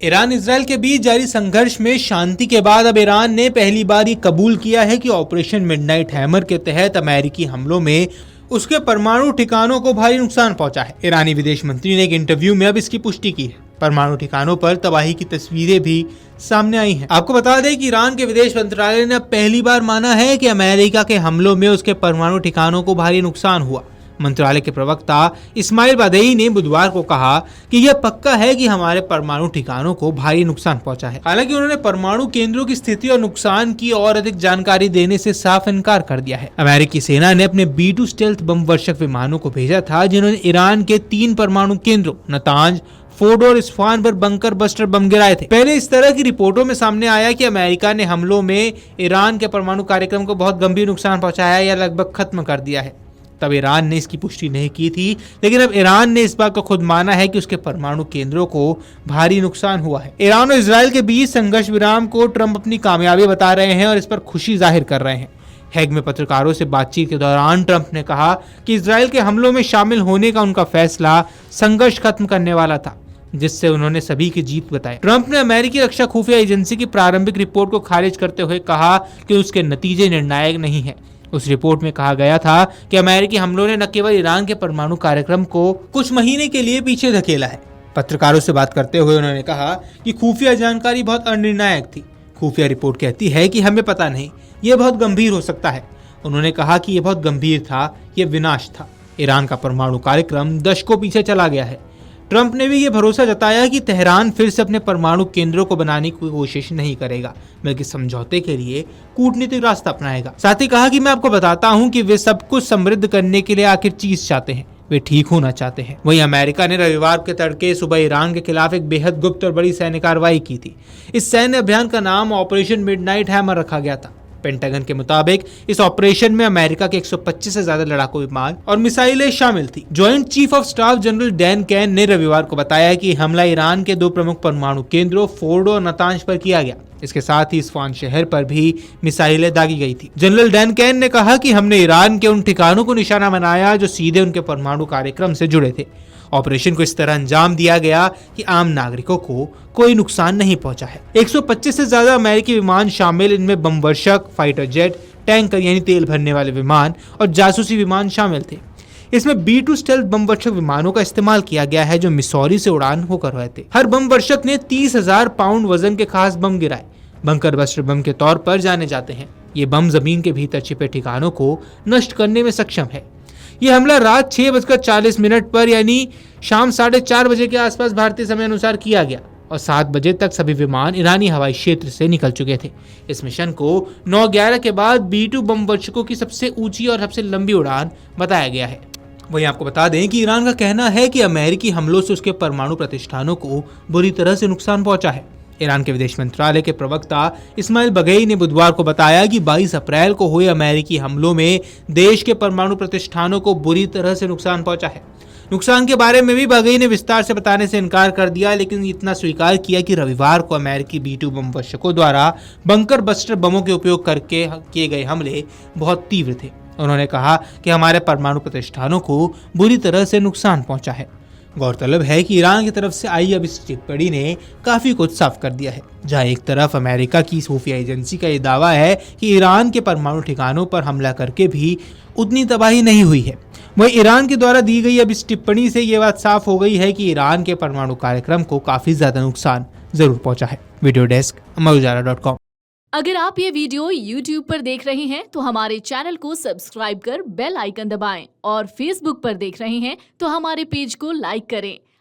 Iran Israel के बीच जारी संघर्ष में शांति के बाद अब ईरान ने पहली बार ये कबूल किया है कि ऑपरेशन मिडनाइट हैमर के तहत अमेरिकी हमलों में उसके परमाणु ठिकानों को भारी नुकसान पहुंचा है। ईरानी विदेश मंत्री ने एक इंटरव्यू में अब इसकी पुष्टि की है। परमाणु ठिकानों पर तबाही की तस्वीरें भी सामने आई हैं। आपको बता दें कि ईरान के विदेश मंत्रालय ने अब पहली बार माना है कि अमेरिका के हमलों में उसके परमाणु ठिकानों को भारी नुकसान हुआ। मंत्रालय के प्रवक्ता इस्माइल बादेई ने बुधवार को कहा कि यह पक्का है कि हमारे परमाणु ठिकानों को भारी नुकसान पहुंचा है। हालांकि उन्होंने परमाणु केंद्रों की स्थिति और नुकसान की और अधिक जानकारी देने से साफ इनकार कर दिया है। अमेरिकी सेना ने अपने B-2 स्टेल्थ बम वर्षक विमानों को भेजा था, जिन्होंने ईरान के 3 परमाणु केंद्रों नतांज, फोर्डो और इस्फहान पर बंकर बस्टर बम गिराए थे। पहले इस तरह की रिपोर्टों में सामने आया कि अमेरिका ने हमलों में ईरान के परमाणु कार्यक्रम को बहुत गंभीर नुकसान पहुंचाया या लगभग खत्म कर दिया है। तब ईरान ने इसकी पुष्टि नहीं की थी, लेकिन अब ईरान ने इस बात को खुद माना है कि उसके परमाणु केंद्रों को भारी नुकसान हुआ है। ईरान और इजराइल के बीच संघर्ष विराम को ट्रंप अपनी कामयाबी बता रहे हैं और इस पर खुशी जाहिर कर रहे हैं। हैग में पत्रकारों से बातचीत के दौरान ट्रंप ने कहा कि इजराइल के हमलों में शामिल होने का उनका फैसला संघर्ष खत्म करने वाला था, जिससे उन्होंने सभी की जीत बताई। ट्रंप ने अमेरिकी रक्षा खुफिया एजेंसी की प्रारंभिक रिपोर्ट को खारिज करते हुए कहा कि उसके नतीजे निर्णायक नहीं है। उस रिपोर्ट में कहा गया था कि अमेरिकी हमलों ने न केवल ईरान के परमाणु कार्यक्रम को कुछ महीने के लिए पीछे धकेला है। पत्रकारों से बात करते हुए उन्होंने कहा कि खुफिया जानकारी बहुत अनिर्णायक थी। खुफिया रिपोर्ट कहती है कि हमें पता नहीं, यह बहुत गंभीर हो सकता है। उन्होंने कहा कि यह बहुत गंभीर था, यह विनाश था। ईरान का परमाणु कार्यक्रम दशकों पीछे चला गया है। ट्रंप ने भी ये भरोसा जताया कि तेहरान फिर से अपने परमाणु केंद्रों को बनाने की कोशिश नहीं करेगा, बल्कि समझौते के लिए कूटनीतिक रास्ता अपनाएगा। साथ ही कहा कि मैं आपको बताता हूं कि वे सब कुछ समृद्ध करने के लिए आखिर चीज चाहते हैं, वे ठीक होना चाहते हैं। वहीं अमेरिका ने रविवार के तड़के सुबह ईरान के खिलाफ एक बेहद गुप्त और बड़ी सैन्य कार्रवाई की थी। इस सैन्य अभियान का नाम ऑपरेशन मिडनाइट हैमर रखा गया था। पेंटागन के मुताबिक इस ऑपरेशन में अमेरिका के 125 से ज्यादा लड़ाकू विमान और मिसाइलें शामिल थी। Joint chief of staff general Dan can ने रविवार को बताया कि हमला ईरान के 2 प्रमुख परमाणु केंद्रों फोर्डो और नतांज पर किया गया। इसके साथ ही इस्फहान शहर पर भी मिसाइलें दागी गई थी। जनरल डैन कैन ने कहा कि हमने ईरान के उन ठिकानों को निशाना बनाया जो सीधे उनके परमाणु कार्यक्रम से जुड़े थे। ऑपरेशन को इस तरह अंजाम दिया गया कि आम नागरिकों को कोई नुकसान नहीं पहुंचा है। 125 से ज्यादा अमेरिकी विमान शामिल, इनमें बम वर्षक, फाइटर जेट, टैंकर यानी तेल भरने वाले विमान और जासूसी विमान शामिल थे। इसमें B-2 स्टेल्थ बम वर्षक विमानों का इस्तेमाल किया गया है, जो मिसौरी से उड़ान होकर रहे थे। हर बम वर्षक ने 30,000 पाउंड वजन के खास बम गिराए। बंकर बस्टर बम के तौर पर जाने जाते हैं। ये बम जमीन के भीतर छिपे ठिकानों को नष्ट करने में सक्षम है। यह हमला रात 6:40 पर यानी शाम 4:30 बजे के आसपास भारतीय समय अनुसार किया गया और 7 बजे तक सभी विमान ईरानी हवाई क्षेत्र से निकल चुके थे। इस मिशन को 9:11 के बाद B-2 बम वर्षकों की सबसे ऊंची और सबसे लंबी उड़ान बताया गया है। वहीं आपको बता दें कि ईरान का कहना है कि अमेरिकी हमलों से उसके परमाणु प्रतिष्ठानों को बुरी तरह से नुकसान पहुंचा है। ईरान के विदेश मंत्रालय के प्रवक्ता इस्माइल बागेई ने बुधवार को बताया कि 22 अप्रैल को हुए अमेरिकी हमलों में देश के परमाणु प्रतिष्ठानों को बुरी तरह से नुकसान पहुंचा है। नुकसान के बारे में भी बागेई ने विस्तार से बताने से इनकार कर दिया, लेकिन इतना स्वीकार किया कि रविवार को अमेरिकी B-2 बम वर्षकों द्वारा बंकर बस्टर बमों के उपयोग करके किए गए हमले बहुत तीव्र थे। उन्होंने कहा कि हमारे परमाणु प्रतिष्ठानों को बुरी तरह से नुकसान पहुंचा है। गौरतलब है कि ईरान की तरफ से आई अब इस टिप्पणी ने काफी कुछ साफ कर दिया है। जहां एक तरफ अमेरिका की खुफिया एजेंसी का ये दावा है कि ईरान के परमाणु ठिकानों पर हमला करके भी उतनी तबाही नहीं हुई है, वहीं ईरान के द्वारा दी गई अब इस टिप्पणी से ये बात साफ हो गई है कि ईरान के परमाणु कार्यक्रम को काफी ज्यादा नुकसान जरूर पहुंचा है। वीडियो डेस्क अमरउजाला.com। अगर आप ये वीडियो YouTube पर देख रहे हैं तो हमारे चैनल को सब्सक्राइब कर बेल आइकन दबाएं और Facebook पर देख रहे हैं तो हमारे पेज को लाइक करें।